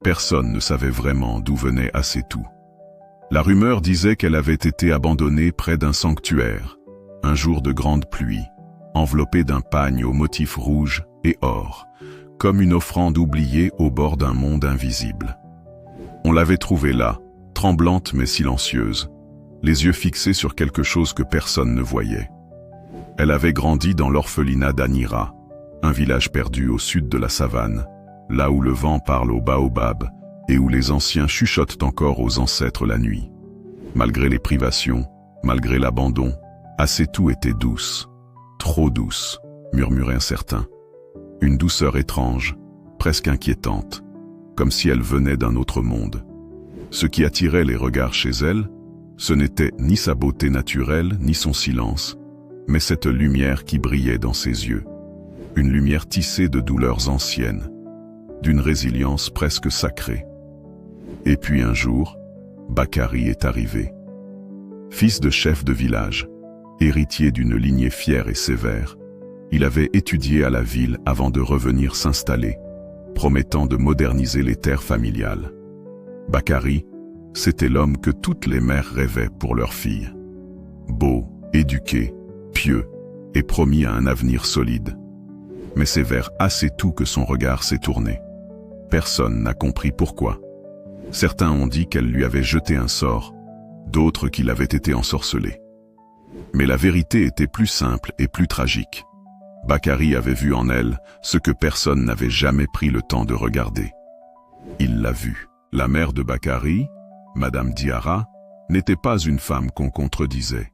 Personne ne savait vraiment d'où venait Assetou. La rumeur disait qu'elle avait été abandonnée près d'un sanctuaire, un jour de grande pluie, enveloppée d'un pagne aux motifs rouges et or, comme une offrande oubliée au bord d'un monde invisible. On l'avait trouvée là, tremblante mais silencieuse, les yeux fixés sur quelque chose que personne ne voyait. Elle avait grandi dans l'orphelinat d'Anira, un village perdu au sud de la savane, là où le vent parle aux baobabs et où les anciens chuchotent encore aux ancêtres la nuit. Malgré les privations, malgré l'abandon, Assetou était douce, trop douce, murmurait un certain. Une douceur étrange, presque inquiétante, comme si elle venait d'un autre monde. Ce qui attirait les regards chez elle, ce n'était ni sa beauté naturelle, ni son silence, mais cette lumière qui brillait dans ses yeux. Une lumière tissée de douleurs anciennes, d'une résilience presque sacrée. Et puis un jour, Bakary est arrivé. Fils de chef de village, héritier d'une lignée fière et sévère, il avait étudié à la ville avant de revenir s'installer, promettant de moderniser les terres familiales. Bakary, c'était l'homme que toutes les mères rêvaient pour leur fille. Beau, éduqué, pieux, et promis à un avenir solide. Mais c'est vers Assetou que son regard s'est tourné. Personne n'a compris pourquoi. Certains ont dit qu'elle lui avait jeté un sort, d'autres qu'il avait été ensorcelé. Mais la vérité était plus simple et plus tragique. Bakary avait vu en elle ce que personne n'avait jamais pris le temps de regarder. Il l'a vu. La mère de Bakary, Madame Diarra, n'était pas une femme qu'on contredisait.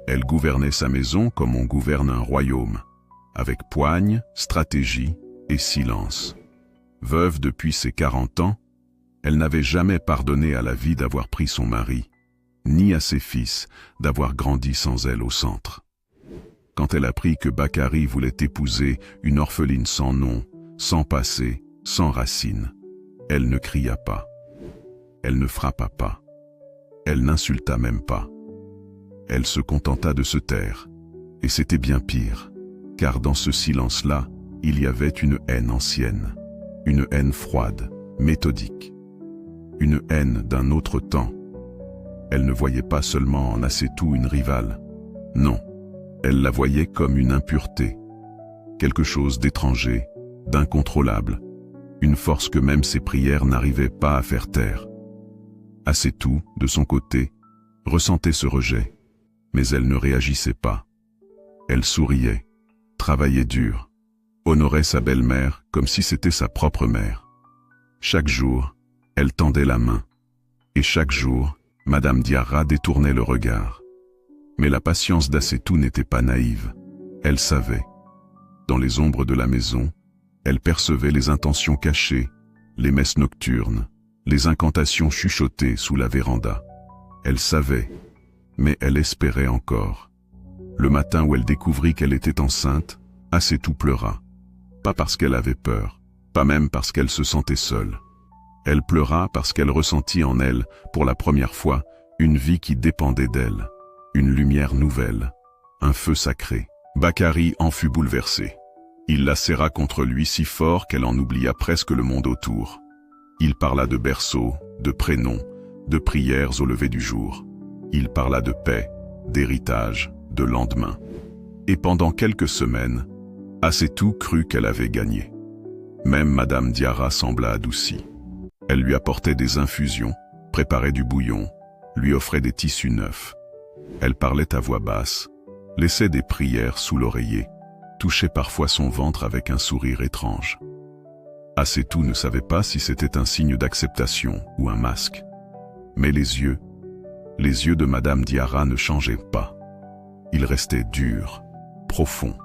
Elle gouvernait sa maison comme on gouverne un royaume, avec poigne, stratégie et silence. Veuve depuis ses 40 ans, elle n'avait jamais pardonné à la vie d'avoir pris son mari, ni à ses fils d'avoir grandi sans elle au centre. Quand elle apprit que Bakary voulait épouser une orpheline sans nom, sans passé, sans racines, elle ne cria pas. Elle ne frappa pas. Elle n'insulta même pas. Elle se contenta de se taire. Et c'était bien pire, car dans ce silence-là, il y avait une haine ancienne, une haine froide, méthodique, une haine d'un autre temps. Elle ne voyait pas seulement en Assetou une rivale. Non, elle la voyait comme une impureté, quelque chose d'étranger, d'incontrôlable, une force que même ses prières n'arrivaient pas à faire taire. Assetou, de son côté, ressentait ce rejet, mais elle ne réagissait pas. Elle souriait, travaillait dur, honorait sa belle-mère comme si c'était sa propre mère. Chaque jour, elle tendait la main, et chaque jour, Madame Diarra détournait le regard. Mais la patience d'Assetou n'était pas naïve. Elle savait. Dans les ombres de la maison, elle percevait les intentions cachées, les messes nocturnes, les incantations chuchotées sous la véranda. Elle savait, mais elle espérait encore. Le matin où elle découvrit qu'elle était enceinte, Assetou pleura. Pas parce qu'elle avait peur, pas même parce qu'elle se sentait seule. Elle pleura parce qu'elle ressentit en elle, pour la première fois, une vie qui dépendait d'elle, une lumière nouvelle, un feu sacré. Bakary en fut bouleversé. Il la serra contre lui si fort qu'elle en oublia presque le monde autour. Il parla de berceau, de prénoms, de prières au lever du jour. Il parla de paix, d'héritage, de lendemain. Et pendant quelques semaines, Assetou crut qu'elle avait gagné. Même Madame Diarra sembla adoucie. Elle lui apportait des infusions, préparait du bouillon, lui offrait des tissus neufs. Elle parlait à voix basse, laissait des prières sous l'oreiller, touchait parfois son ventre avec un sourire étrange. Assetou ne savait pas si c'était un signe d'acceptation ou un masque. Mais les yeux de Madame Diarra ne changeaient pas. Ils restaient durs, profonds.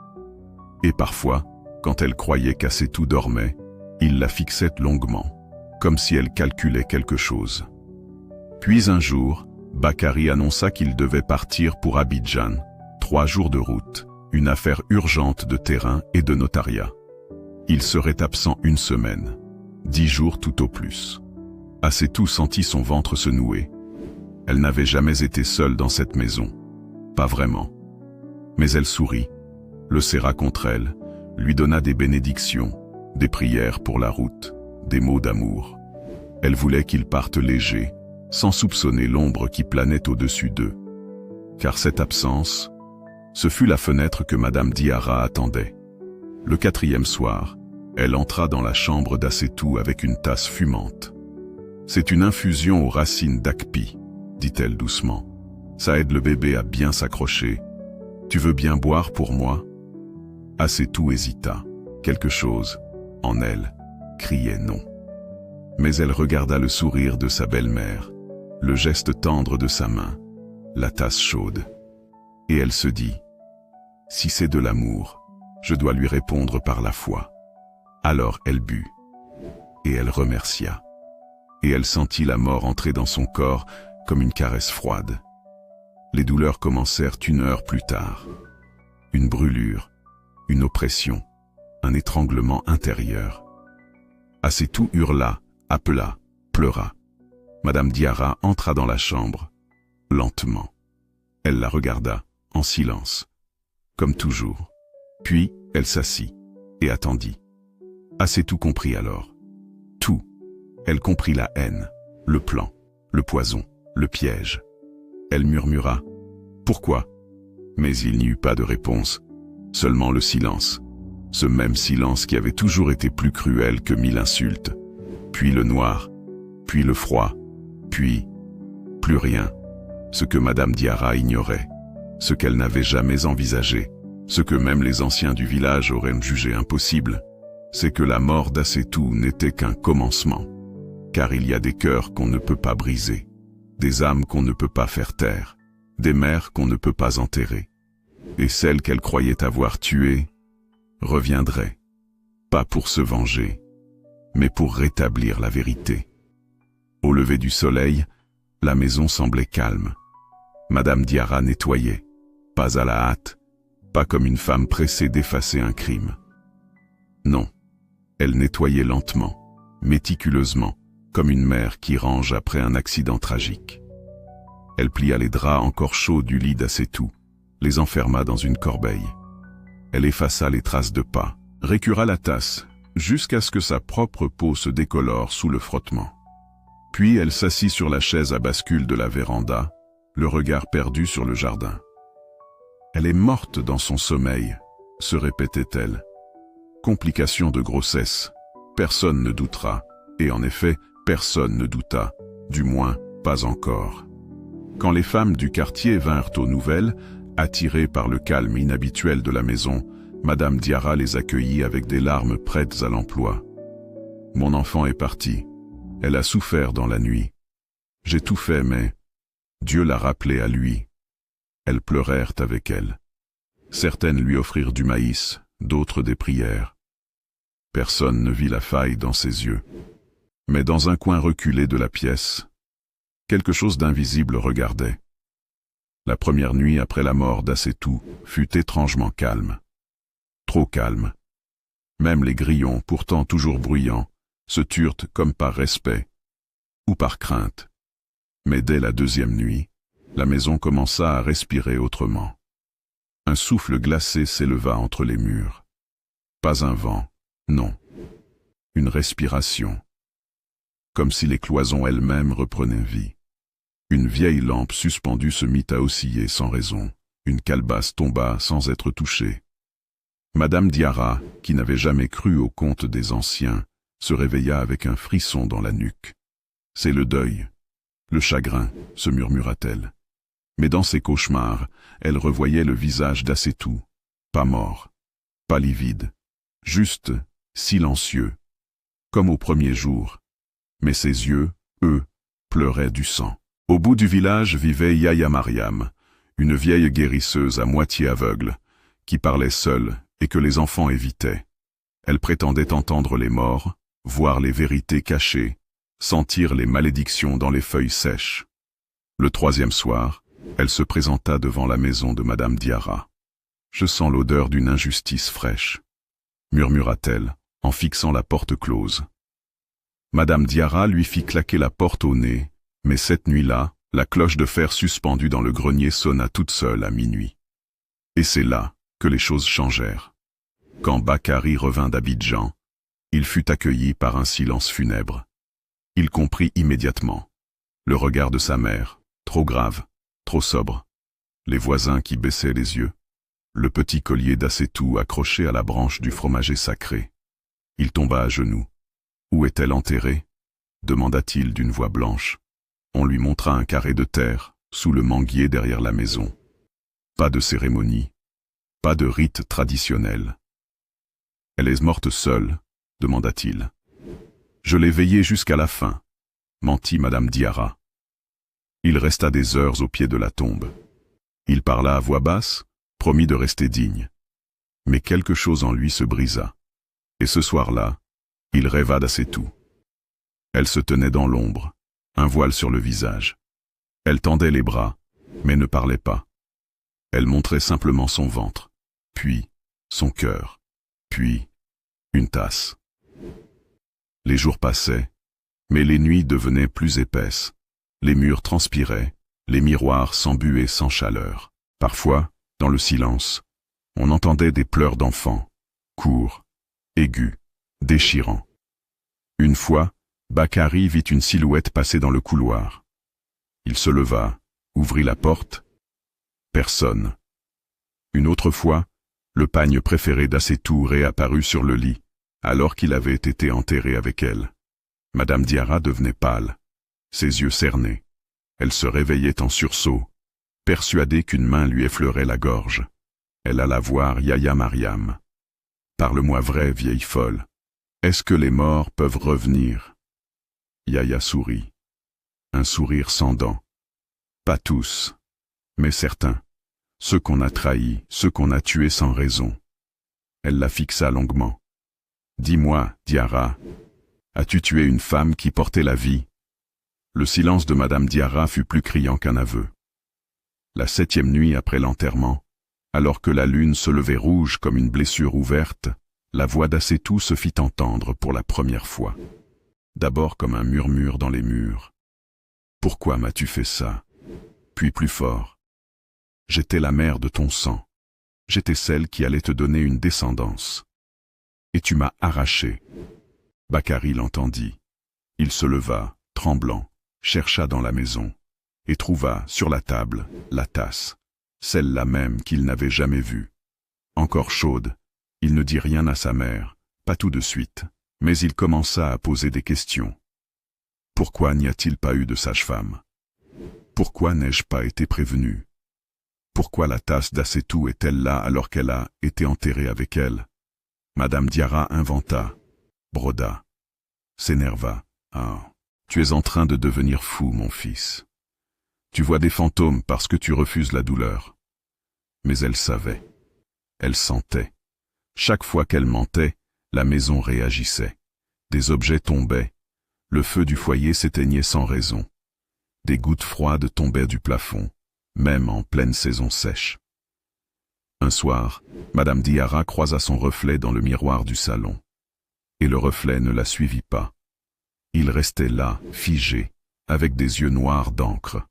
Et parfois, quand elle croyait qu'Assetou dormait, il la fixait longuement, comme si elle calculait quelque chose. Puis un jour, Bakary annonça qu'il devait partir pour Abidjan, 3 jours de route, une affaire urgente de terrain et de notariat. Il serait absent 1 semaine, 10 jours tout au plus. Assetou sentit son ventre se nouer. Elle n'avait jamais été seule dans cette maison. Pas vraiment. Mais elle sourit, le serra contre elle, lui donna des bénédictions, des prières pour la route, des mots d'amour. Elle voulait qu'ils partent légers, sans soupçonner l'ombre qui planait au-dessus d'eux. Car cette absence, ce fut la fenêtre que Madame Diarra attendait. Le 4e soir, elle entra dans la chambre d'Assetou avec une tasse fumante. « C'est une infusion aux racines d'Akpi, dit-elle doucement. Ça aide le bébé à bien s'accrocher. Tu veux bien boire pour moi ?» Assetou hésita. Quelque chose, en elle, criait non. Mais elle regarda le sourire de sa belle-mère, le geste tendre de sa main, la tasse chaude. Et elle se dit, « Si c'est de l'amour, je dois lui répondre par la foi. » Alors elle but, et elle remercia. Et elle sentit la mort entrer dans son corps comme une caresse froide. Les douleurs commencèrent 1 heure plus tard. Une brûlure, une oppression, un étranglement intérieur. Assetou hurla, appela, pleura. Madame Diarra entra dans la chambre, lentement. Elle la regarda, en silence, comme toujours. Puis, elle s'assit, et attendit. Assetou comprit alors. Tout. Elle comprit la haine, le plan, le poison, le piège. Elle murmura « Pourquoi ?» Mais il n'y eut pas de réponse, seulement le silence. Ce même silence qui avait toujours été plus cruel que 1000 insultes. Puis le noir, puis le froid, puis plus rien. Ce que Madame Diarra ignorait, ce qu'elle n'avait jamais envisagé, ce que même les anciens du village auraient jugé impossible, c'est que la mort d'Assetou n'était qu'un commencement. Car il y a des cœurs qu'on ne peut pas briser, des âmes qu'on ne peut pas faire taire, des mères qu'on ne peut pas enterrer. Et celle qu'elle croyait avoir tuée reviendrait, pas pour se venger, mais pour rétablir la vérité. Au lever du soleil, la maison semblait calme. Madame Diarra nettoyait, pas à la hâte, pas comme une femme pressée d'effacer un crime. Non, elle nettoyait lentement, méticuleusement, comme une mère qui range après un accident tragique. Elle plia les draps encore chauds du lit d'Assetou, les enferma dans une corbeille. Elle effaça les traces de pas, récura la tasse, jusqu'à ce que sa propre peau se décolore sous le frottement. Puis elle s'assit sur la chaise à bascule de la véranda, le regard perdu sur le jardin. « Elle est morte dans son sommeil », se répétait-elle. « Complication de grossesse, personne ne doutera. » Et en effet, personne ne douta, du moins pas encore. Quand les femmes du quartier vinrent aux nouvelles, attirées par le calme inhabituel de la maison, Madame Diarra les accueillit avec des larmes prêtes à l'emploi. « Mon enfant est parti. Elle a souffert dans la nuit. J'ai tout fait, mais Dieu l'a rappelé à lui. » Elles pleurèrent avec elle. Certaines lui offrirent du maïs, d'autres des prières. Personne ne vit la faille dans ses yeux. Mais dans un coin reculé de la pièce, quelque chose d'invisible regardait. La première nuit après la mort d'Assetou fut étrangement calme. Trop calme. Même les grillons, pourtant toujours bruyants, se turent comme par respect, ou par crainte. Mais dès la 2e nuit, la maison commença à respirer autrement. Un souffle glacé s'éleva entre les murs. Pas un vent, non. Une respiration. Comme si les cloisons elles-mêmes reprenaient vie. Une vieille lampe suspendue se mit à osciller sans raison. Une calebasse tomba sans être touchée. Madame Diarra, qui n'avait jamais cru aux contes des anciens, se réveilla avec un frisson dans la nuque. « C'est le deuil, le chagrin », se murmura-t-elle. Mais dans ses cauchemars, elle revoyait le visage d'Assetou, pas mort, pas livide, juste silencieux, comme au premier jour. Mais ses yeux, eux, pleuraient du sang. Au bout du village vivait Yaya Mariam, une vieille guérisseuse à moitié aveugle, qui parlait seule et que les enfants évitaient. Elle prétendait entendre les morts, voir les vérités cachées, sentir les malédictions dans les feuilles sèches. Le 3e soir, elle se présenta devant la maison de Madame Diarra. « Je sens l'odeur d'une injustice fraîche », murmura-t-elle, en fixant la porte close. Madame Diarra lui fit claquer la porte au nez, mais cette nuit-là, la cloche de fer suspendue dans le grenier sonna toute seule à minuit. Et c'est là que les choses changèrent. Quand Bakary revint d'Abidjan, il fut accueilli par un silence funèbre. Il comprit immédiatement. Le regard de sa mère, trop grave, trop sobre. Les voisins qui baissaient les yeux. Le petit collier d'Assétou accroché à la branche du fromager sacré. Il tomba à genoux. Où est-elle enterrée? Demanda-t-il d'une voix blanche. On lui montra un carré de terre, sous le manguier derrière la maison. Pas de cérémonie. Pas de rite traditionnel. Elle est morte seule, demanda-t-il. Je l'ai veillée jusqu'à la fin, mentit Madame Diarra. Il resta des heures au pied de la tombe. Il parla à voix basse, promit de rester digne. Mais quelque chose en lui se brisa. Et ce soir-là, il rêva d'Assétou. Elle se tenait dans l'ombre, un voile sur le visage. Elle tendait les bras, mais ne parlait pas. Elle montrait simplement son ventre, puis son cœur, puis une tasse. Les jours passaient, mais les nuits devenaient plus épaisses. Les murs transpiraient, les miroirs s'embuaient sans chaleur. Parfois, dans le silence, on entendait des pleurs d'enfants, courts, aigus, déchirants. Une fois, Bakary vit une silhouette passer dans le couloir. Il se leva, ouvrit la porte. Personne. Une autre fois, le pagne préféré d'Assétou réapparut sur le lit, alors qu'il avait été enterré avec elle. Madame Diarra devenait pâle, ses yeux cernés. Elle se réveillait en sursaut, persuadée qu'une main lui effleurait la gorge. Elle alla voir Yaya Mariam. « Parle-moi vrai, vieille folle. Est-ce que les morts peuvent revenir ?» Yaya sourit. Un sourire sans dents. « Pas tous, mais certains. Ceux qu'on a trahis, ceux qu'on a tués sans raison. » Elle la fixa longuement. « Dis-moi, Diarra, as-tu tué une femme qui portait la vie ?» Le silence de Madame Diarra fut plus criant qu'un aveu. La 7e nuit après l'enterrement, alors que la lune se levait rouge comme une blessure ouverte, la voix d'Assétou se fit entendre pour la première fois. D'abord comme un murmure dans les murs. « Pourquoi m'as-tu fait ça ?» Puis plus fort. « J'étais la mère de ton sang. J'étais celle qui allait te donner une descendance. Et tu m'as arraché. » Bakary l'entendit. Il se leva, tremblant, chercha dans la maison, et trouva, sur la table, la tasse, celle-là même qu'il n'avait jamais vue. Encore chaude, il ne dit rien à sa mère, pas tout de suite, mais il commença à poser des questions. Pourquoi n'y a-t-il pas eu de sage-femme? Pourquoi n'ai-je pas été prévenu? Pourquoi la tasse d'Assétou est-elle là alors qu'elle a été enterrée avec elle? Madame Diarra inventa, broda, s'énerva. Ah, tu es en train de devenir fou, mon fils. Tu vois des fantômes parce que tu refuses la douleur. Mais elle savait. Elle sentait. Chaque fois qu'elle mentait, la maison réagissait. Des objets tombaient. Le feu du foyer s'éteignait sans raison. Des gouttes froides tombaient du plafond, même en pleine saison sèche. Un soir, Madame Diarra croisa son reflet dans le miroir du salon. Et le reflet ne la suivit pas. Il restait là, figé, avec des yeux noirs d'encre.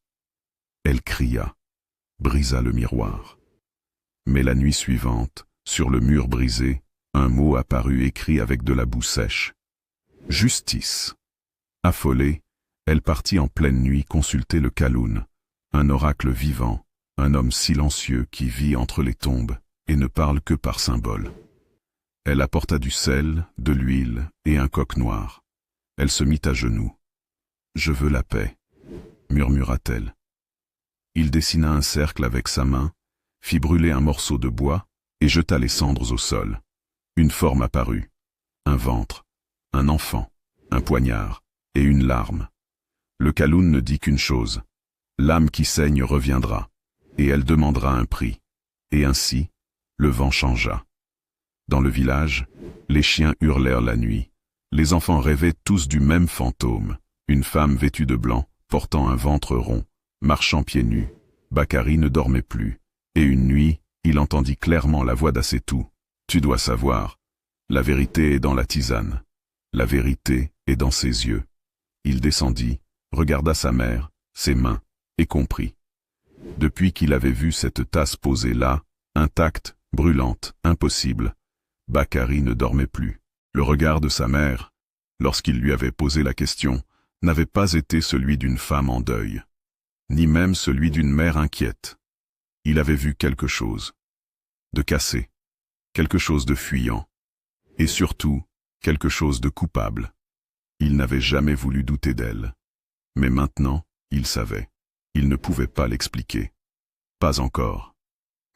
Elle cria, brisa le miroir. Mais la nuit suivante, sur le mur brisé, un mot apparut écrit avec de la boue sèche. Justice. Affolée, elle partit en pleine nuit consulter le Kaloun, un oracle vivant, un homme silencieux qui vit entre les tombes et ne parle que par symboles. Elle apporta du sel, de l'huile et un coq noir. Elle se mit à genoux. « Je veux la paix », murmura-t-elle. Il dessina un cercle avec sa main, fit brûler un morceau de bois et jeta les cendres au sol. Une forme apparut, un ventre, un enfant, un poignard et une larme. Le Kaloun ne dit qu'une chose, l'âme qui saigne reviendra, et elle demandera un prix. Et ainsi, le vent changea. Dans le village, les chiens hurlèrent la nuit. Les enfants rêvaient tous du même fantôme, une femme vêtue de blanc, portant un ventre rond, marchant pieds nus. Bakary ne dormait plus, et une nuit, il entendit clairement la voix d'Assétou. « Tu dois savoir, la vérité est dans la tisane, la vérité est dans ses yeux. » Il descendit, regarda sa mère, ses mains, et comprit. Depuis qu'il avait vu cette tasse posée là, intacte, brûlante, impossible, Bakary ne dormait plus. Le regard de sa mère, lorsqu'il lui avait posé la question, n'avait pas été celui d'une femme en deuil, ni même celui d'une mère inquiète. Il avait vu quelque chose de cassé, quelque chose de fuyant, et surtout, quelque chose de coupable. Il n'avait jamais voulu douter d'elle. Mais maintenant, il savait. Il ne pouvait pas l'expliquer. Pas encore.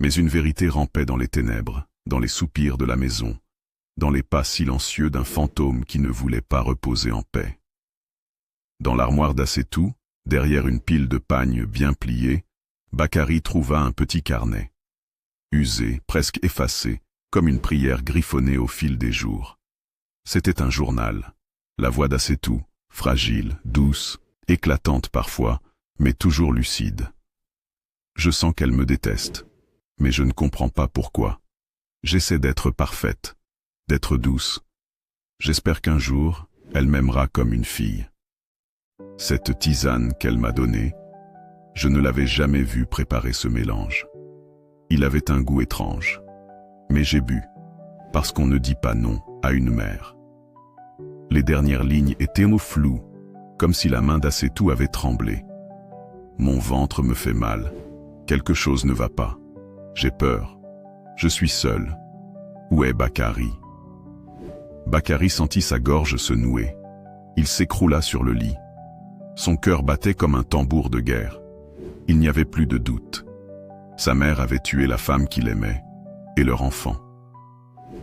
Mais une vérité rampait dans les ténèbres, dans les soupirs de la maison, dans les pas silencieux d'un fantôme qui ne voulait pas reposer en paix. Dans l'armoire d'Assetou, derrière une pile de pagnes bien pliés, Bakary trouva un petit carnet. Usé, presque effacé, comme une prière griffonnée au fil des jours. C'était un journal. La voix d'Assetou, fragile, douce, éclatante parfois, mais toujours lucide. Je sens qu'elle me déteste, mais je ne comprends pas pourquoi. J'essaie d'être parfaite, d'être douce. J'espère qu'un jour, elle m'aimera comme une fille. Cette tisane qu'elle m'a donnée, je ne l'avais jamais vue préparer ce mélange. Il avait un goût étrange. Mais j'ai bu, parce qu'on ne dit pas non à une mère. Les dernières lignes étaient floues, comme si la main d'Assetou avait tremblé. Mon ventre me fait mal. Quelque chose ne va pas. J'ai peur. Je suis seul. Où est Bakary? Bakary sentit sa gorge se nouer. Il s'écroula sur le lit. Son cœur battait comme un tambour de guerre. Il n'y avait plus de doute. Sa mère avait tué la femme qu'il aimait, et leur enfant.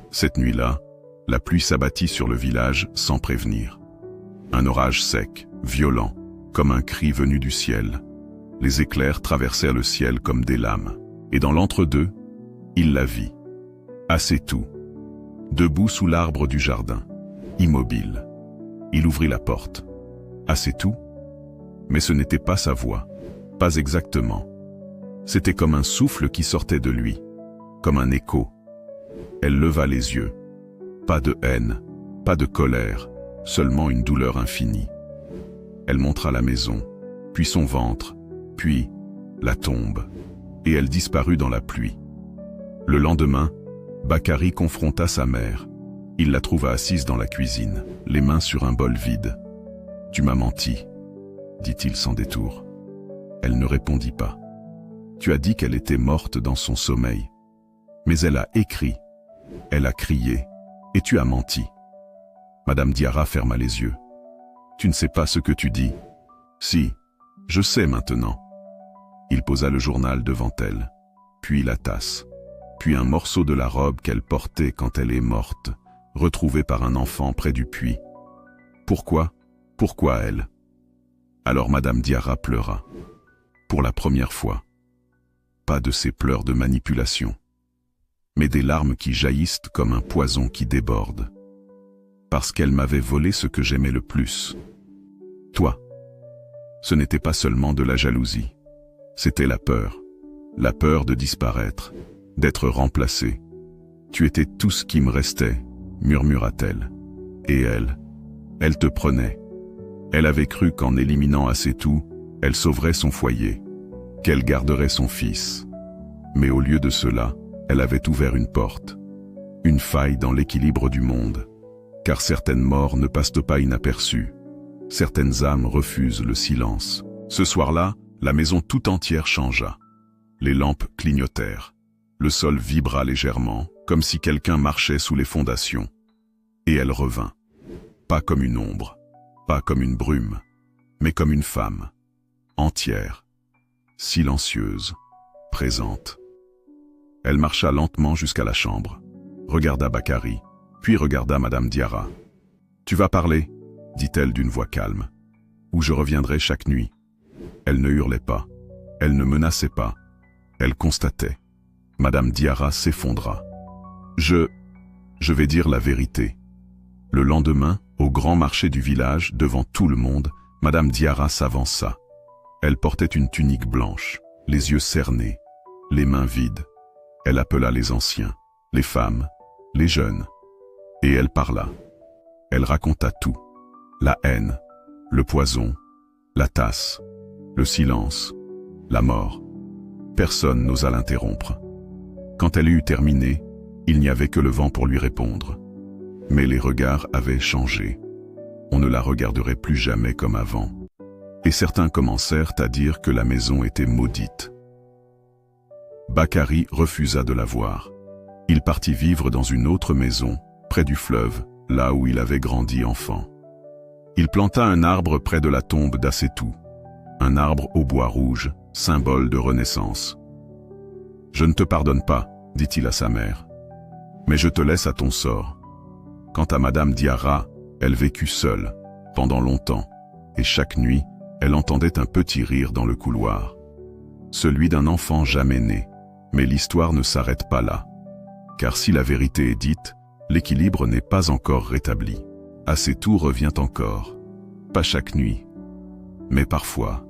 Cette nuit-là, la pluie s'abattit sur le village sans prévenir. Un orage sec, violent, comme un cri venu du ciel. Les éclairs traversèrent le ciel comme des lames, et dans l'entre-deux, il la vit. Assetou, debout sous l'arbre du jardin, immobile. Il ouvrit la porte. Assetou? Mais ce n'était pas sa voix, pas exactement. C'était comme un souffle qui sortait de lui, comme un écho. Elle leva les yeux. Pas de haine, pas de colère, seulement une douleur infinie. Elle montra la maison, puis son ventre, puis la tombe, et elle disparut dans la pluie. Le lendemain, Bakary confronta sa mère. Il la trouva assise dans la cuisine, les mains sur un bol vide. « Tu m'as menti », dit-il sans détour. Elle ne répondit pas. « Tu as dit qu'elle était morte dans son sommeil. Mais elle a écrit, elle a crié, et tu as menti. » Madame Diarra ferma les yeux. « Tu ne sais pas ce que tu dis. »« Si, je sais maintenant. » Il posa le journal devant elle, puis la tasse, puis un morceau de la robe qu'elle portait quand elle est morte, retrouvée par un enfant près du puits. Pourquoi? Pourquoi elle? Alors Madame Diarra pleura. Pour la première fois. Pas de ces pleurs de manipulation, mais des larmes qui jaillissent comme un poison qui déborde. Parce qu'elle m'avait volé ce que j'aimais le plus. Toi. Ce n'était pas seulement de la jalousie. C'était la peur de disparaître, d'être remplacée. Tu étais tout ce qui me restait, murmura-t-elle. Et elle te prenait. Elle avait cru qu'en éliminant Assetou, elle sauverait son foyer, qu'elle garderait son fils. Mais au lieu de cela, elle avait ouvert une porte, une faille dans l'équilibre du monde. Car certaines morts ne passent pas inaperçues. Certaines âmes refusent le silence. Ce soir-là, la maison tout entière changea. Les lampes clignotèrent. Le sol vibra légèrement, comme si quelqu'un marchait sous les fondations. Et elle revint. Pas comme une ombre, pas comme une brume, mais comme une femme, entière, silencieuse, présente. Elle marcha lentement jusqu'à la chambre, regarda Bakary, puis regarda Madame Diarra. « Tu vas parler ?» dit-elle d'une voix calme. « Ou je reviendrai chaque nuit. » Elle ne hurlait pas, elle ne menaçait pas, elle constatait. Madame Diarra s'effondra. « Je vais dire la vérité. » Le lendemain, au grand marché du village, devant tout le monde, Madame Diarra s'avança. Elle portait une tunique blanche, les yeux cernés, les mains vides. Elle appela les anciens, les femmes, les jeunes. Et elle parla. Elle raconta tout. La haine, le poison, la tasse, le silence, la mort. Personne n'osa l'interrompre. Quand elle eut terminé, il n'y avait que le vent pour lui répondre. Mais les regards avaient changé. on ne la regarderait plus jamais comme avant. Et certains commencèrent à dire que la maison était maudite. Bakary refusa de la voir. Il partit vivre dans une autre maison, près du fleuve, là où il avait grandi enfant. Il planta un arbre près de la tombe d'Assétou, un arbre au bois rouge, symbole de renaissance. « Je ne te pardonne pas, dit-il à sa mère, mais je te laisse à ton sort. » Quant à Madame Diarra, elle vécut seule, pendant longtemps, et chaque nuit, elle entendait un petit rire dans le couloir. Celui d'un enfant jamais né, mais l'histoire ne s'arrête pas là. Car si la vérité est dite, l'équilibre n'est pas encore rétabli. Assétou revient encore, pas chaque nuit, mais parfois.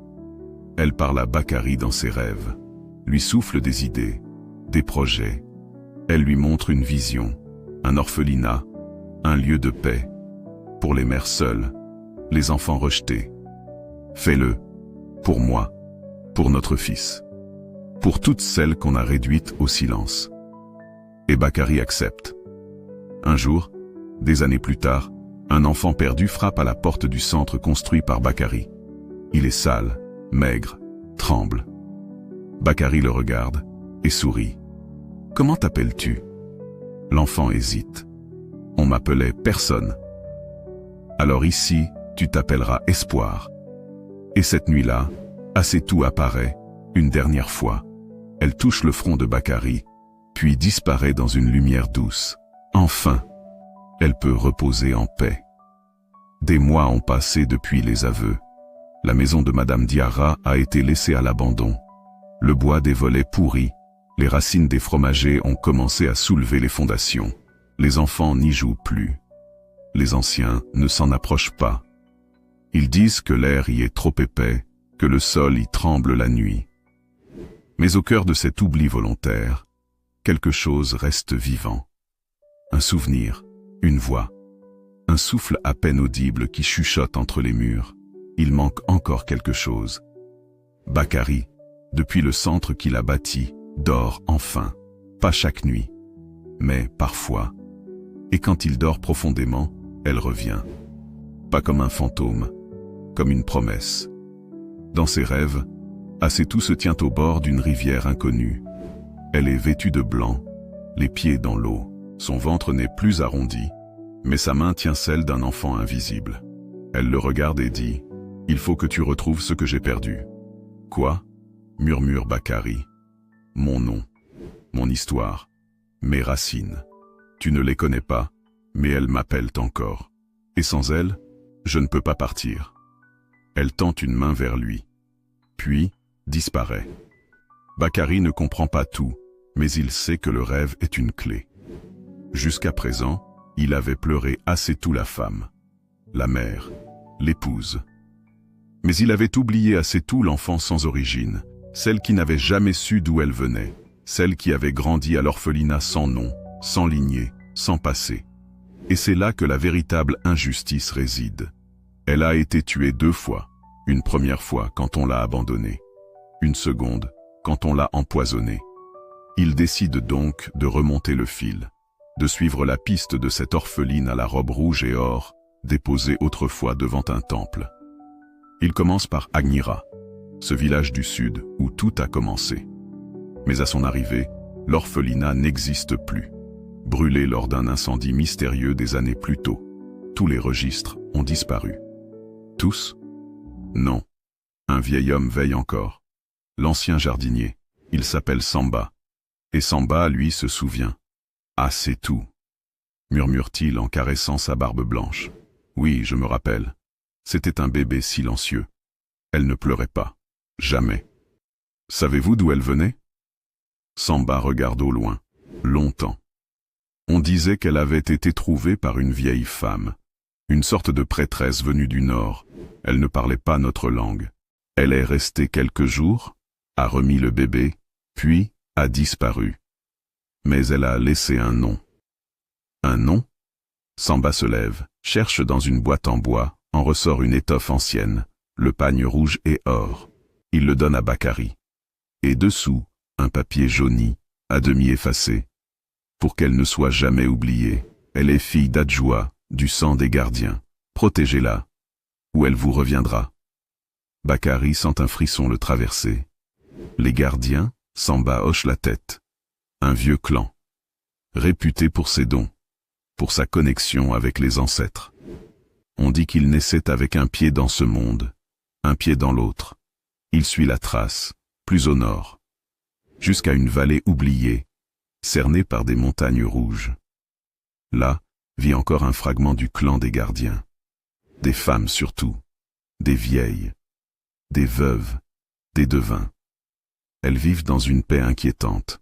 Elle parle à Bakary dans ses rêves, lui souffle des idées, des projets. Elle lui montre une vision, un orphelinat, un lieu de paix, pour les mères seules, les enfants rejetés. Fais-le, pour moi, pour notre fils, pour toutes celles qu'on a réduites au silence. Et Bakary accepte. Un jour, des années plus tard, un enfant perdu frappe à la porte du centre construit par Bakary. Il est sale, maigre, tremble. Bakary le regarde et sourit. « Comment t'appelles-tu » L'enfant hésite. « On m'appelait personne. »« Alors ici, tu t'appelleras Espoir. » Et cette nuit-là, Assétou apparaît, une dernière fois. Elle touche le front de Bakary, puis disparaît dans une lumière douce. Enfin, elle peut reposer en paix. Des mois ont passé depuis les aveux. La maison de Madame Diarra a été laissée à l'abandon. Le bois des volets pourris, les racines des fromagers ont commencé à soulever les fondations. Les enfants n'y jouent plus. Les anciens ne s'en approchent pas. Ils disent que l'air y est trop épais, que le sol y tremble la nuit. Mais au cœur de cet oubli volontaire, quelque chose reste vivant. Un souvenir, une voix, un souffle à peine audible qui chuchote entre les murs. Il manque encore quelque chose. Bakary, depuis le centre qu'il a bâti, dort enfin. Pas chaque nuit, mais parfois. Et quand il dort profondément, elle revient. Pas comme un fantôme, comme une promesse. Dans ses rêves, Assétou se tient au bord d'une rivière inconnue. Elle est vêtue de blanc, les pieds dans l'eau. Son ventre n'est plus arrondi, mais sa main tient celle d'un enfant invisible. Elle le regarde et dit « Il faut que tu retrouves ce que j'ai perdu. »« Quoi ?» murmure Bakary. « Mon nom, mon histoire, mes racines. Tu ne les connais pas, mais elles m'appellent encore. Et sans elles, je ne peux pas partir. » Elle tend une main vers lui, puis disparaît. Bakary ne comprend pas tout, mais il sait que le rêve est une clé. Jusqu'à présent, il avait pleuré Assétou la femme, la mère, l'épouse. Mais il avait oublié Assétou l'enfant sans origine, celle qui n'avait jamais su d'où elle venait, celle qui avait grandi à l'orphelinat sans nom, sans lignée, sans passé. Et c'est là que la véritable injustice réside. Elle a été tuée 2 fois, une première fois quand on l'a abandonnée, une seconde quand on l'a empoisonnée. Il décide donc de remonter le fil, de suivre la piste de cette orpheline à la robe rouge et or, déposée autrefois devant un temple. Il commence par Agnira, ce village du sud où tout a commencé. Mais à son arrivée, l'orphelinat n'existe plus. Brûlé lors d'un incendie mystérieux des années plus tôt, tous les registres ont disparu. Tous? Non. Un vieil homme veille encore. L'ancien jardinier. Il s'appelle Samba. Et Samba, lui, se souvient. « Ah, c'est tout » murmure-t-il en caressant sa barbe blanche. « Oui, je me rappelle. C'était un bébé silencieux. Elle ne pleurait pas. Jamais. Savez-vous d'où elle venait » Samba regarde au loin. Longtemps. On disait qu'elle avait été trouvée par une vieille femme, une sorte de prêtresse venue du Nord. Elle ne parlait pas notre langue. Elle est restée quelques jours, a remis le bébé, puis a disparu. Mais elle a laissé un nom. Un nom? Samba se lève, cherche dans une boîte en bois, en ressort une étoffe ancienne, le pagne rouge et or. Il le donne à Bakary. Et dessous, un papier jauni, à demi effacé. Pour qu'elle ne soit jamais oubliée, elle est fille d'Adjoua, du sang des gardiens. Protégez-la, ou elle vous reviendra. Bakary sent un frisson le traverser. Les gardiens, Samba hoche la tête. Un vieux clan, réputé pour ses dons, pour sa connexion avec les ancêtres. On dit qu'il naissait avec un pied dans ce monde, un pied dans l'autre. Il suit la trace, plus au nord, jusqu'à une vallée oubliée, cernée par des montagnes rouges. Là, vit encore un fragment du clan des gardiens. Des femmes surtout, des vieilles, des veuves, des devins. Elles vivent dans une paix inquiétante,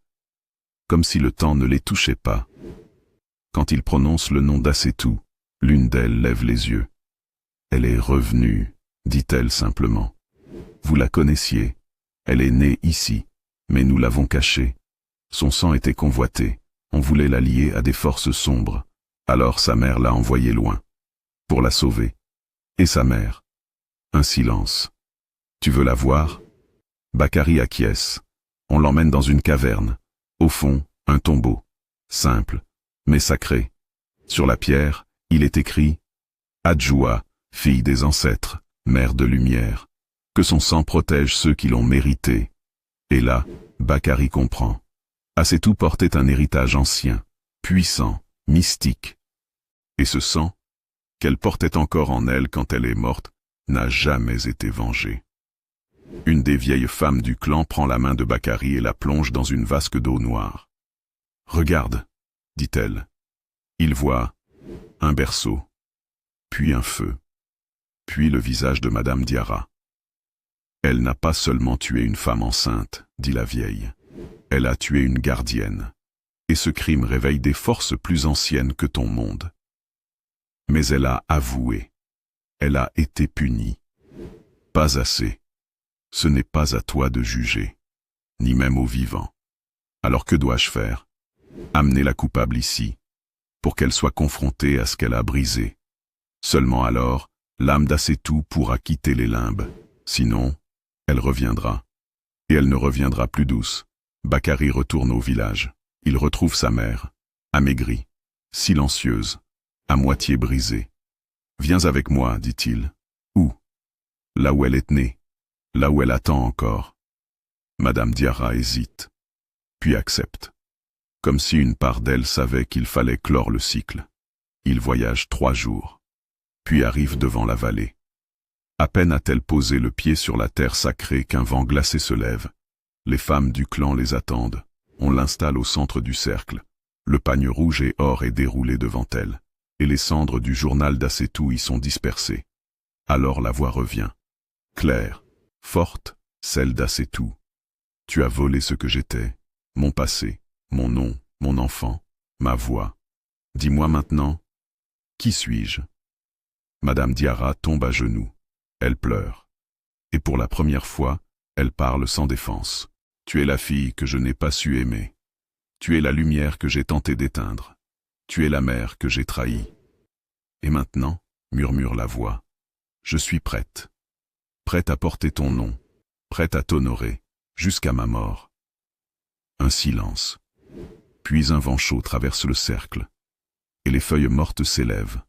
comme si le temps ne les touchait pas. Quand il prononce le nom d'Assetou, l'une d'elles lève les yeux. Elle est revenue, dit-elle simplement. Vous la connaissiez, elle est née ici, mais nous l'avons cachée. Son sang était convoité, on voulait la lier à des forces sombres, alors sa mère l'a envoyée loin, pour la sauver. Et sa mère? Un silence. Tu veux la voir? Bakary acquiesce. On l'emmène dans une caverne. Au fond, un tombeau. Simple, mais sacré. Sur la pierre, il est écrit « Adjoua, fille des ancêtres, mère de lumière, que son sang protège ceux qui l'ont mérité. » Et là, Bakary comprend. Assetou portait un héritage ancien, puissant, mystique. Et ce sang, qu'elle portait encore en elle quand elle est morte, n'a jamais été vengé. Une des vieilles femmes du clan prend la main de Bakary et la plonge dans une vasque d'eau noire. « Regarde, » dit-elle. Il voit un berceau, puis un feu, puis le visage de Madame Diarra. « Elle n'a pas seulement tué une femme enceinte, » dit la vieille. « Elle a tué une gardienne. Et ce crime réveille des forces plus anciennes que ton monde. Mais elle a avoué. Elle a été punie. Pas assez. Ce n'est pas à toi de juger, ni même aux vivants. Alors que dois-je faire? Amener la coupable ici, pour qu'elle soit confrontée à ce qu'elle a brisé. Seulement alors, l'âme d'Assetou pourra quitter les limbes. Sinon, elle reviendra. Et elle ne reviendra plus douce. Bakary retourne au village. Il retrouve sa mère, amaigrie, silencieuse, à moitié brisée. « Viens avec moi, dit-il. Où? Là où elle est née. Là où elle attend encore. » Madame Diarra hésite, puis accepte, comme si une part d'elle savait qu'il fallait clore le cycle. Ils voyagent 3 jours, puis arrivent devant la vallée. À peine a-t-elle posé le pied sur la terre sacrée qu'un vent glacé se lève. Les femmes du clan les attendent. On l'installe au centre du cercle. Le pagne rouge et or est déroulé devant elle, et les cendres du journal d'Assetou y sont dispersées. Alors la voix revient. Claire, forte, celle d'Assetou. Tu as volé ce que j'étais, mon passé, mon nom, mon enfant, ma voix. Dis-moi maintenant, qui suis-je? Madame Diarra tombe à genoux. Elle pleure. Et pour la première fois, elle parle sans défense. Tu es la fille que je n'ai pas su aimer. Tu es la lumière que j'ai tenté d'éteindre. Tu es la mère que j'ai trahie. Et maintenant, murmure la voix, je suis prête. Prête à porter ton nom, prête à t'honorer, jusqu'à ma mort. Un silence. Puis un vent chaud traverse le cercle, et les feuilles mortes s'élèvent,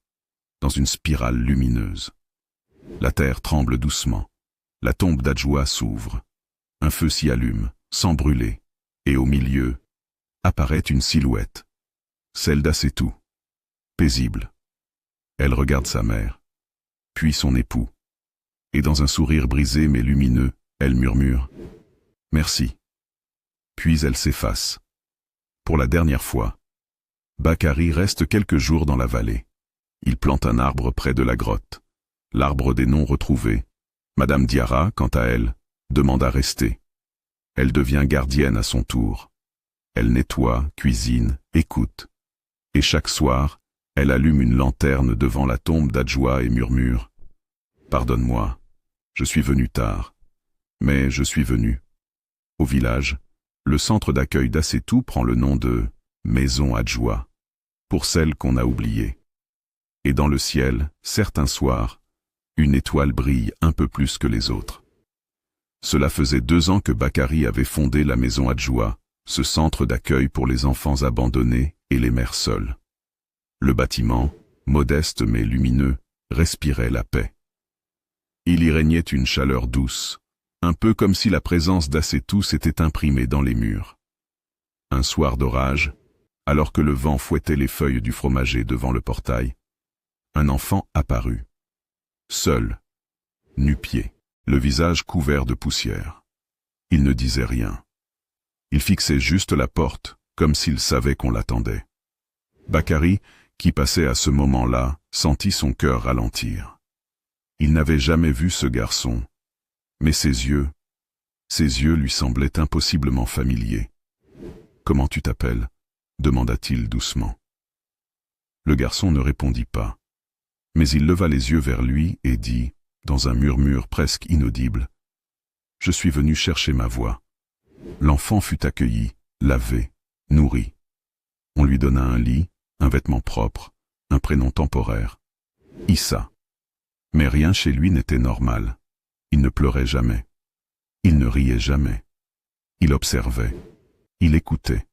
dans une spirale lumineuse. La terre tremble doucement, la tombe d'Adjoua s'ouvre, un feu s'y allume, sans brûler, et au milieu, apparaît une silhouette, celle d'Assetou, paisible. Elle regarde sa mère, puis son époux, et dans un sourire brisé mais lumineux, elle murmure « Merci ». Puis elle s'efface. Pour la dernière fois, Bakary reste quelques jours dans la vallée. Il plante un arbre près de la grotte, l'arbre des noms retrouvés. Madame Diarra, quant à elle, demande à rester. Elle devient gardienne à son tour. Elle nettoie, cuisine, écoute. Et chaque soir, elle allume une lanterne devant la tombe d'Adjoua et murmure « Pardonne-moi, je suis venu tard, mais je suis venu. » Au village, le centre d'accueil d'Assetou prend le nom de « Maison Adjoua », pour celle qu'on a oubliée. Et dans le ciel, certains soirs, une étoile brille un peu plus que les autres. Cela faisait 2 ans que Bakary avait fondé la Maison Adjoua, ce centre d'accueil pour les enfants abandonnés et les mères seules. Le bâtiment, modeste mais lumineux, respirait la paix. Il y régnait une chaleur douce, un peu comme si la présence d'Assetou s'était imprimée dans les murs. Un soir d'orage, alors que le vent fouettait les feuilles du fromager devant le portail, un enfant apparut. Seul, nu-pied, le visage couvert de poussière. Il ne disait rien. Il fixait juste la porte, comme s'il savait qu'on l'attendait. Bakary, qui passait à ce moment-là, sentit son cœur ralentir. Il n'avait jamais vu ce garçon, mais ses yeux lui semblaient impossiblement familiers. « Comment tu t'appelles » demanda-t-il doucement. Le garçon ne répondit pas, mais il leva les yeux vers lui et dit, dans un murmure presque inaudible, « Je suis venu chercher ma voix. » L'enfant fut accueilli, lavé, nourri. On lui donna un lit, un vêtement propre, un prénom temporaire, Issa. Mais rien chez lui n'était normal. Il ne pleurait jamais. Il ne riait jamais. Il observait. Il écoutait.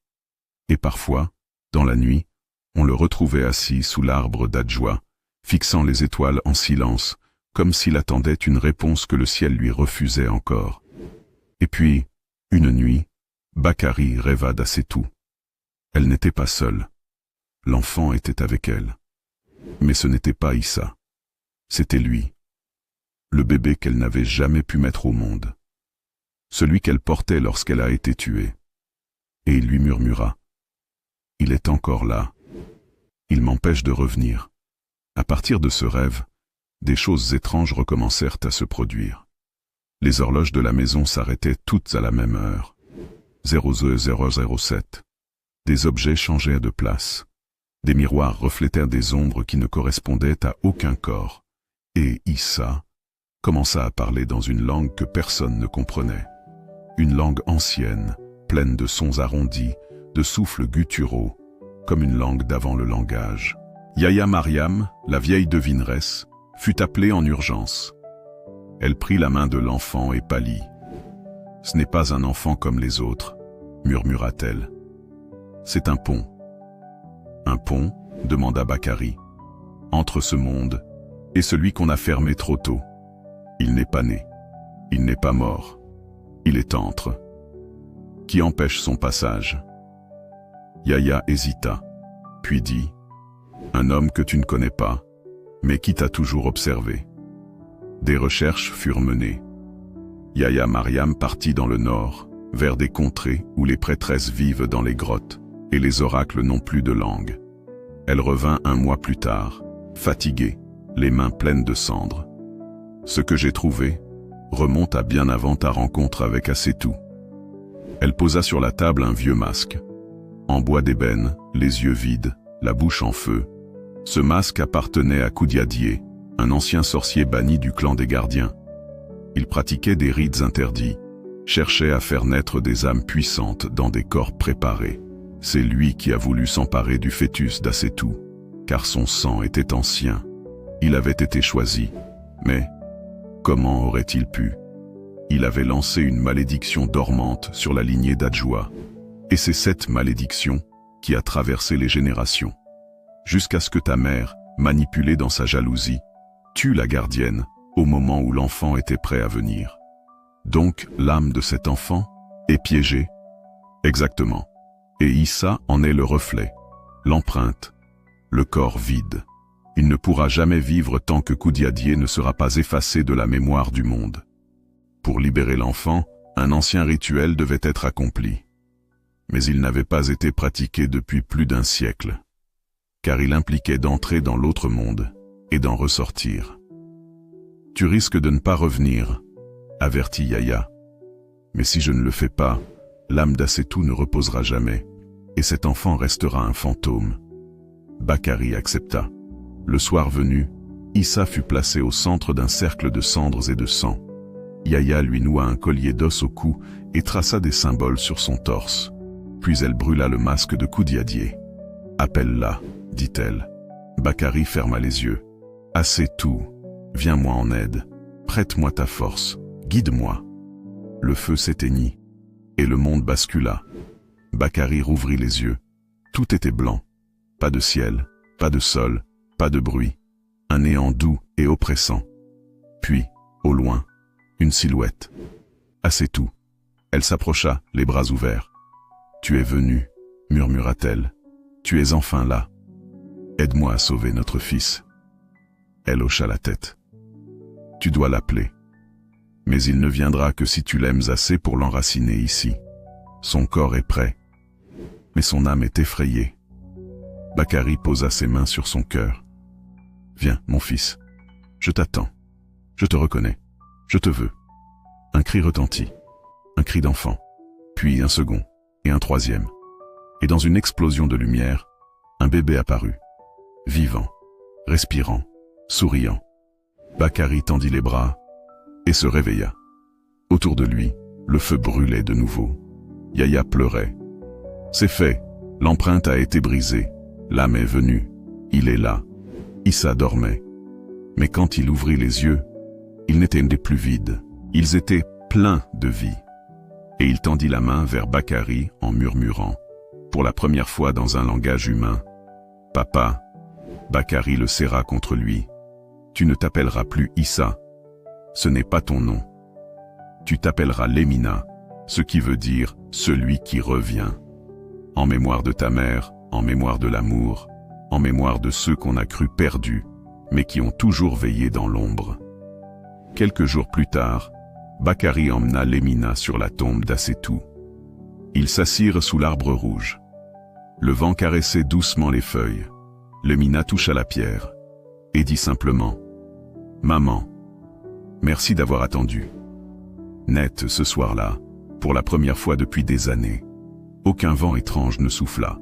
Et parfois, dans la nuit, on le retrouvait assis sous l'arbre d'Adjoua, fixant les étoiles en silence, comme s'il attendait une réponse que le ciel lui refusait encore. Et puis, une nuit, Bakary rêva d'Assetou. Elle n'était pas seule. L'enfant était avec elle. Mais ce n'était pas Issa. C'était lui. Le bébé qu'elle n'avait jamais pu mettre au monde. Celui qu'elle portait lorsqu'elle a été tuée. Et il lui murmura. « Il est encore là. Il m'empêche de revenir. » À partir de ce rêve, des choses étranges recommencèrent à se produire. Les horloges de la maison s'arrêtaient toutes à la même heure. 00007. Des objets changeaient de place. Des miroirs reflétèrent des ombres qui ne correspondaient à aucun corps. Et Issa commença à parler dans une langue que personne ne comprenait. Une langue ancienne, pleine de sons arrondis, de souffles gutturaux, comme une langue d'avant le langage. Yaya Mariam, la vieille devineresse, fut appelée en urgence. Elle prit la main de l'enfant et pâlit. « Ce n'est pas un enfant comme les autres, » murmura-t-elle. « C'est un pont. »« Un pont » demanda Bakary. « Entre ce monde et celui qu'on a fermé trop tôt. Il n'est pas né. Il n'est pas mort. Il est entre. Qui empêche son passage ?» Yaya hésita, puis dit « Un homme que tu ne connais pas, mais qui t'a toujours observé. » Des recherches furent menées. Yaya Mariam partit dans le nord, vers des contrées où les prêtresses vivent dans les grottes, et les oracles n'ont plus de langue. Elle revint un mois plus tard, fatiguée, les mains pleines de cendres. « Ce que j'ai trouvé remonte à bien avant ta rencontre avec Assetou. » Elle posa sur la table un vieux masque. En bois d'ébène, les yeux vides, la bouche en feu. Ce masque appartenait à Koudiadié, un ancien sorcier banni du clan des gardiens. Il pratiquait des rites interdits, cherchait à faire naître des âmes puissantes dans des corps préparés. C'est lui qui a voulu s'emparer du fœtus d'Assetou, car son sang était ancien. Il avait été choisi, mais comment aurait-il pu? Il avait lancé une malédiction dormante sur la lignée d'Adjoua. Et c'est cette malédiction qui a traversé les générations, jusqu'à ce que ta mère, manipulée dans sa jalousie, tue la gardienne au moment où l'enfant était prêt à venir. Donc l'âme de cet enfant est piégée? Exactement. Et Issa en est le reflet, l'empreinte, le corps vide. Il ne pourra jamais vivre tant que Koudiadié ne sera pas effacé de la mémoire du monde. Pour libérer l'enfant, un ancien rituel devait être accompli. Mais il n'avait pas été pratiqué depuis plus d'un siècle, car il impliquait d'entrer dans l'autre monde et d'en ressortir. « Tu risques de ne pas revenir », avertit Yaya. « Mais si je ne le fais pas, l'âme d'Assetou ne reposera jamais, et cet enfant restera un fantôme. » Bakary accepta. Le soir venu, Issa fut placé au centre d'un cercle de cendres et de sang. Yaya lui noua un collier d'os au cou et traça des symboles sur son torse. Puis elle brûla le masque de Koudiadié. « Appelle-la, dit-elle. » Bakary ferma les yeux. « Assetou, viens-moi en aide. Prête-moi ta force. Guide-moi. » Le feu s'éteignit, et le monde bascula. Bakary rouvrit les yeux. Tout était blanc. Pas de ciel, pas de sol, pas de bruit. un néant doux et oppressant. Puis, au loin, une silhouette. Ah, c'est tout. Elle s'approcha, les bras ouverts. « Tu es venu, murmura-t-elle. Tu es enfin là. Aide-moi à sauver notre fils. » Elle hocha la tête. « Tu dois l'appeler. Mais il ne viendra que si tu l'aimes assez pour l'enraciner ici. Son corps est prêt, mais son âme est effrayée. » Bakary posa ses mains sur son cœur. « Viens, mon fils. Je t'attends. Je te reconnais. Je te veux. » Un cri retentit. Un cri d'enfant. Puis un second. Et un troisième. Et dans une explosion de lumière, un bébé apparut. Vivant, respirant, souriant. Bakary tendit les bras et se réveilla. Autour de lui, le feu brûlait de nouveau. Yahya pleurait. C'est fait, l'empreinte a été brisée. L'âme est venue. Il est là. Issa dormait. Mais quand il ouvrit les yeux, ils n'étaient plus vides. Ils étaient pleins de vie. Et il tendit la main vers Bakary en murmurant, pour la première fois dans un langage humain, « Papa !» Bakary le serra contre lui. « Tu ne t'appelleras plus Issa. Ce n'est pas ton nom. Tu t'appelleras Lemina, ce qui veut dire « celui qui revient ». En mémoire de ta mère, en mémoire de l'amour, en mémoire de ceux qu'on a cru perdus, mais qui ont toujours veillé dans l'ombre. » Quelques jours plus tard, Bakary emmena Lemina sur la tombe d'Assetou. Ils s'assirent sous l'arbre rouge. Le vent caressait doucement les feuilles. Lemina toucha la pierre et dit simplement « Maman, merci d'avoir attendu. » Net ce soir-là, pour la première fois depuis des années, aucun vent étrange ne souffla,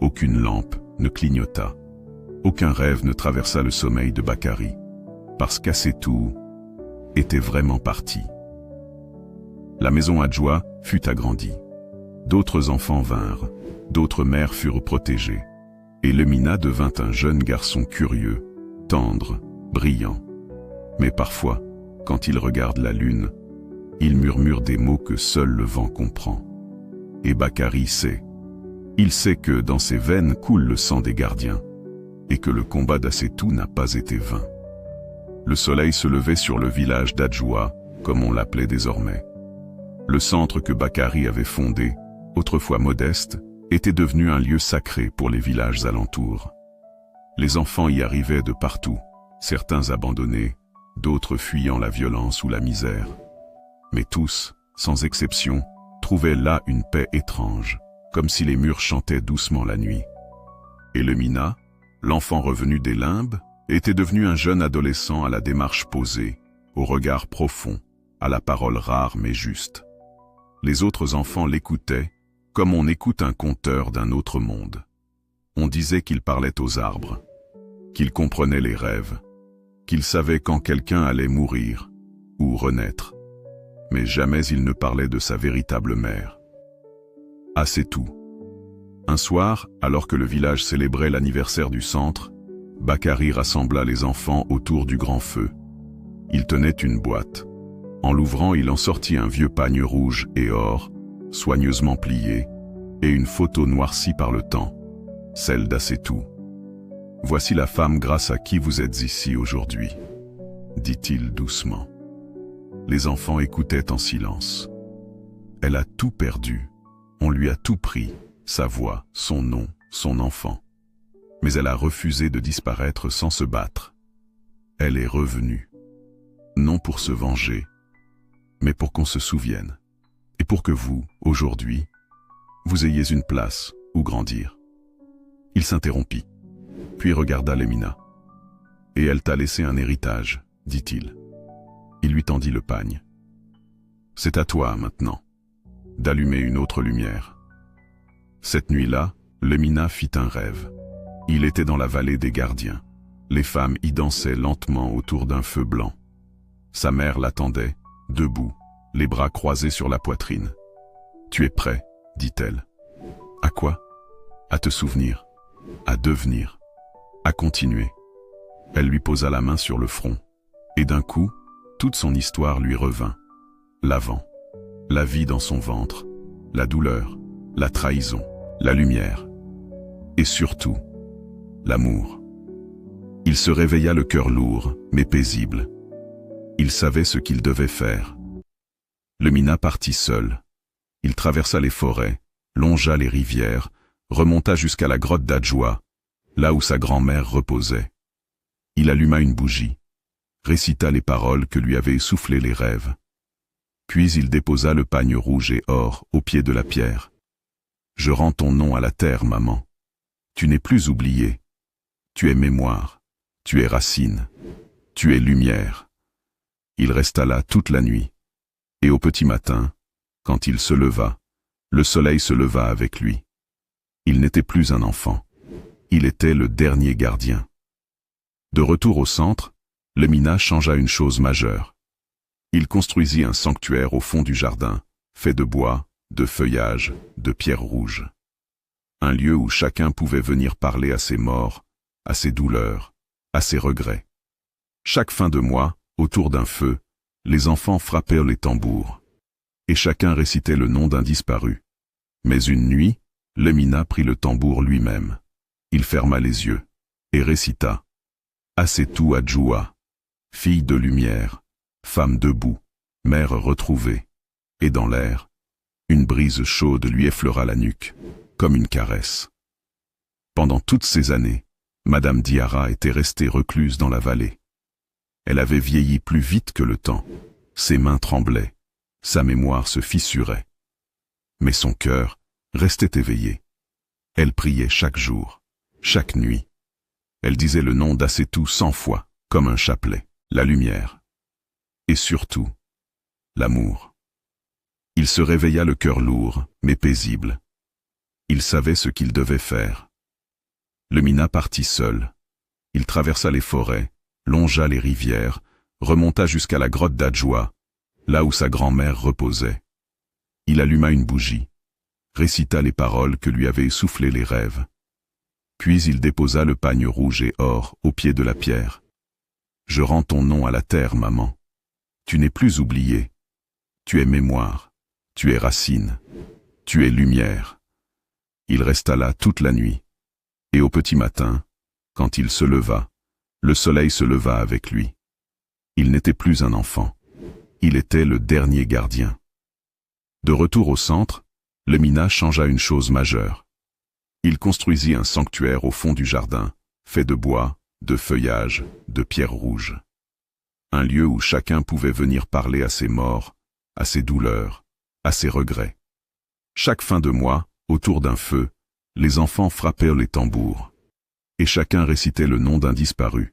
aucune lampe ne clignota, aucun rêve ne traversa le sommeil de Bakary, parce qu'Assetou était vraiment parti. La maison Adjoa fut agrandie. D'autres enfants vinrent, d'autres mères furent protégées, et Lemina devint un jeune garçon curieux, tendre, brillant. Mais parfois, quand il regarde la lune, il murmure des mots que seul le vent comprend. Et Bakary sait. Il sait que dans ses veines coule le sang des gardiens, et que le combat d'Assetou n'a pas été vain. Le soleil se levait sur le village d'Adjoa, comme on l'appelait désormais. Le centre que Bakary avait fondé, autrefois modeste, était devenu un lieu sacré pour les villages alentours. Les enfants y arrivaient de partout, certains abandonnés, d'autres fuyant la violence ou la misère. Mais tous, sans exception, trouvaient là une paix étrange, comme si les murs chantaient doucement la nuit. Et Lemina, l'enfant revenu des limbes, était devenu un jeune adolescent à la démarche posée, au regard profond, à la parole rare mais juste. Les autres enfants l'écoutaient, comme on écoute un conteur d'un autre monde. On disait qu'il parlait aux arbres, qu'il comprenait les rêves, qu'il savait quand quelqu'un allait mourir ou renaître. Mais jamais il ne parlait de sa véritable mère. Assetou. Un soir, alors que le village célébrait l'anniversaire du centre, Bakary rassembla les enfants autour du grand feu. Il tenait une boîte. En l'ouvrant, il en sortit un vieux pagne rouge et or, soigneusement plié, et une photo noircie par le temps, celle d'Assetou. « Voici la femme grâce à qui vous êtes ici aujourd'hui, » dit-il doucement. Les enfants écoutaient en silence. Elle a tout perdu. On lui a tout pris, sa voix, son nom, son enfant. Mais elle a refusé de disparaître sans se battre. Elle est revenue. Non pour se venger, mais pour qu'on se souvienne. Et pour que vous, aujourd'hui, vous ayez une place où grandir. Il s'interrompit, puis regarda Lemina. « Et elle t'a laissé un héritage, dit-il. » Il lui tendit le pagne. « C'est à toi, maintenant, d'allumer une autre lumière. » Cette nuit-là, Lemina fit un rêve. Il était dans la vallée des gardiens. Les femmes y dansaient lentement autour d'un feu blanc. Sa mère l'attendait, debout, les bras croisés sur la poitrine. « Tu es prêt, dit-elle. À quoi? À te souvenir, à devenir, à continuer. » Elle lui posa la main sur le front, et d'un coup, toute son histoire lui revint. L'avant, la vie dans son ventre, la douleur, la trahison, la lumière, et surtout, l'amour. Il se réveilla le cœur lourd, mais paisible. Il savait ce qu'il devait faire. Le Mina partit seul. Il traversa les forêts, longea les rivières, remonta jusqu'à la grotte d'Adjoua, là où sa grand-mère reposait. Il alluma une bougie, récita les paroles que lui avaient soufflé les rêves. Puis il déposa le pagne rouge et or au pied de la pierre. « Je rends ton nom à la terre, maman. Tu n'es plus oubliée. Tu es mémoire. Tu es racine. Tu es lumière. » Il resta là toute la nuit. Et au petit matin, quand il se leva, le soleil se leva avec lui. Il n'était plus un enfant. Il était le dernier gardien. De retour au centre, le Mina changea une chose majeure. Il construisit un sanctuaire au fond du jardin, fait de bois, de feuillage, de pierres rouges. Un lieu où chacun pouvait venir parler à ses morts, à ses douleurs, à ses regrets. Chaque fin de mois, autour d'un feu, les enfants frappèrent les tambours. Et chacun récitait le nom d'un disparu. Mais une nuit, le Mina prit le tambour lui-même. Il ferma les yeux et récita « Assetou Adjoua, fille de lumière, femme debout, mère retrouvée. » Et dans l'air, une brise chaude lui effleura la nuque, comme une caresse. Pendant toutes ces années, Madame Diarra était restée recluse dans la vallée. Elle avait vieilli plus vite que le temps. Ses mains tremblaient, sa mémoire se fissurait. Mais son cœur restait éveillé. Elle priait chaque jour, chaque nuit. Elle disait le nom d'Assetou 100 fois, comme un chapelet, la lumière. Et surtout, l'amour. Il se réveilla le cœur lourd, mais paisible. Il savait ce qu'il devait faire. Le Mina partit seul. Il traversa les forêts, longea les rivières, remonta jusqu'à la grotte d'Adjoua, là où sa grand-mère reposait. Il alluma une bougie, récita les paroles que lui avaient soufflé les rêves. Puis il déposa le pagne rouge et or au pied de la pierre. « Je rends ton nom à la terre, maman. Tu n'es plus oubliée. Tu es mémoire. Tu es racine. Tu es lumière. » Il resta là toute la nuit. Et au petit matin, quand il se leva, le soleil se leva avec lui. Il n'était plus un enfant. Il était le dernier gardien. De retour au centre, le Mina changea une chose majeure. Il construisit un sanctuaire au fond du jardin, fait de bois, de feuillage, de pierres rouges. Un lieu où chacun pouvait venir parler à ses morts, à ses douleurs, à ses regrets. Chaque fin de mois, autour d'un feu, les enfants frappèrent les tambours. Et chacun récitait le nom d'un disparu.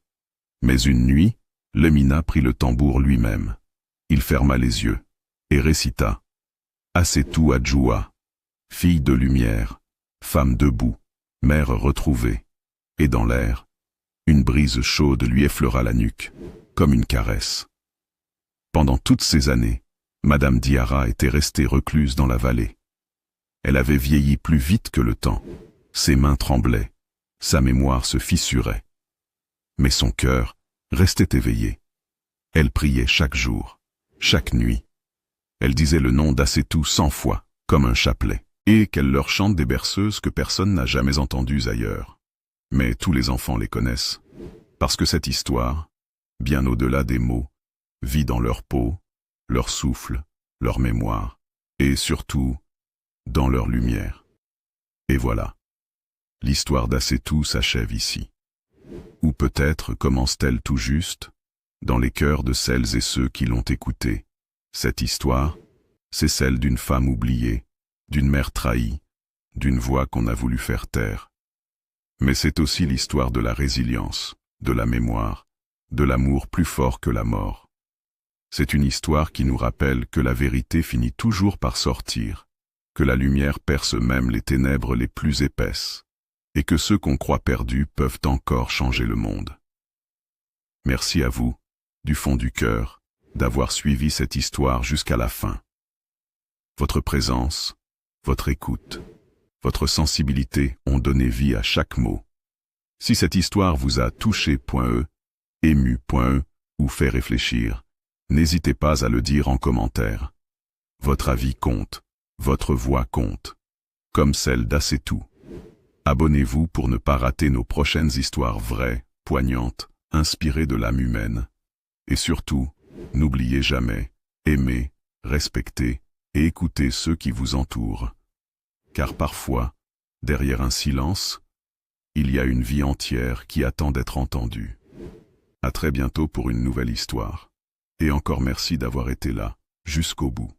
Mais une nuit, le Mina prit le tambour lui-même. Il ferma les yeux et récita « Assetou Adjoua, fille de lumière, femme debout, mère retrouvée. » Et dans l'air, une brise chaude lui effleura la nuque, comme une caresse. Pendant toutes ces années, Madame Diarra était restée recluse dans la vallée. Elle avait vieilli plus vite que le temps. Ses mains tremblaient, sa mémoire se fissurait. Mais son cœur restait éveillé. Elle priait chaque jour, chaque nuit. Elle disait le nom d'Assetou 100 fois, comme un chapelet, et qu'elle leur chante des berceuses que personne n'a jamais entendues ailleurs. Mais tous les enfants les connaissent, parce que cette histoire, bien au-delà des mots, vit dans leur peau, leur souffle, leur mémoire, et surtout, dans leur lumière. Et voilà, l'histoire d'Assetou s'achève ici. Ou peut-être commence-t-elle tout juste, dans les cœurs de celles et ceux qui l'ont écoutée. Cette histoire, c'est celle d'une femme oubliée, d'une mère trahie, d'une voix qu'on a voulu faire taire. Mais c'est aussi l'histoire de la résilience, de la mémoire, de l'amour plus fort que la mort. C'est une histoire qui nous rappelle que la vérité finit toujours par sortir, que la lumière perce même les ténèbres les plus épaisses, et que ceux qu'on croit perdus peuvent encore changer le monde. Merci à vous, du fond du cœur, d'avoir suivi cette histoire jusqu'à la fin. Votre présence, votre écoute, votre sensibilité ont donné vie à chaque mot. Si cette histoire vous a touché, ému, ou fait réfléchir, n'hésitez pas à le dire en commentaire. Votre avis compte, votre voix compte, comme celle d'Assetou. Abonnez-vous pour ne pas rater nos prochaines histoires vraies, poignante, inspirée de l'âme humaine. Et surtout, n'oubliez jamais, aimez, respectez et écoutez ceux qui vous entourent. Car parfois, derrière un silence, il y a une vie entière qui attend d'être entendue. À très bientôt pour une nouvelle histoire. Et encore merci d'avoir été là, jusqu'au bout.